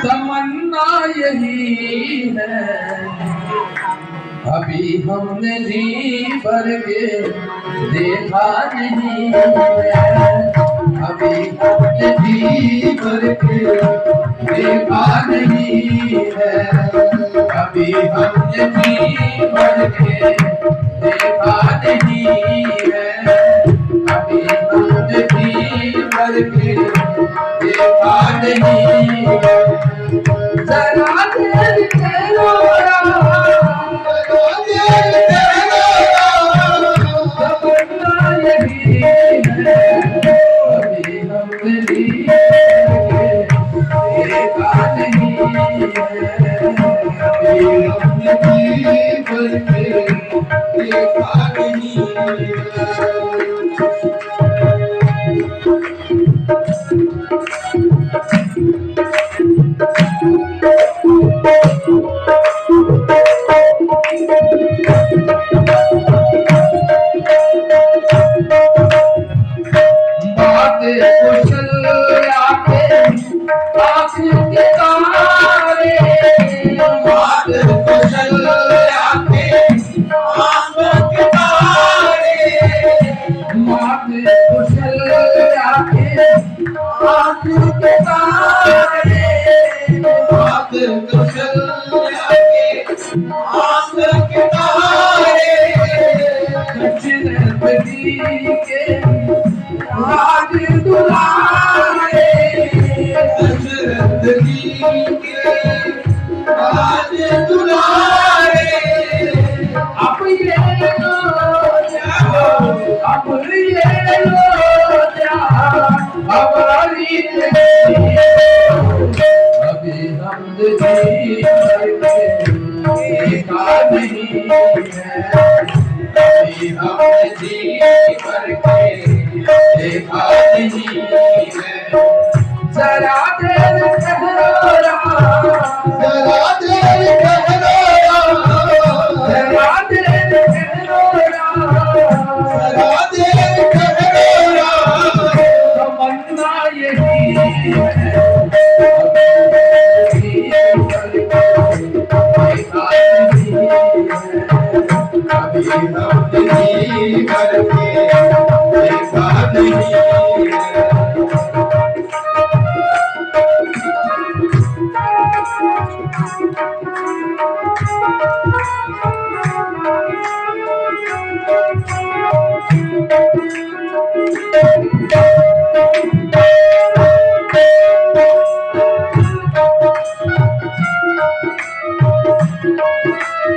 तमन्ना यही है अभी हमने जी भर के देखा नहीं है। अभी हमने जी भर के देखा नहीं है। अभी हमने जी भर के देखा नहीं है। अभी हमने जी भर के देखा नहीं है। जरा देर ठहरो तमन्ना यही है अभी हमने जी देखा नहीं है। अभी हमने जी भर के देखा नहीं है। कुशल आके आंखों के तारे बात कुशल आके आंखों के तारे बात कुशल आके आंखों के तारे बात कुशल आके आंखों के तारे कचरती के आज दुलारे दशरथ जी के आज दुलारे अब ये लो जाओ अब ये लो जाओ हमारी अभी हम जी देखा नहीं है। अभी हम जी करके देखा नहीं है। जरा देर ठहरो जरा देर ठहरो जरा देर ठहरो जरा देर ठहरो तमन्ना यही है अभी हमने जी भर के देखा नहीं है।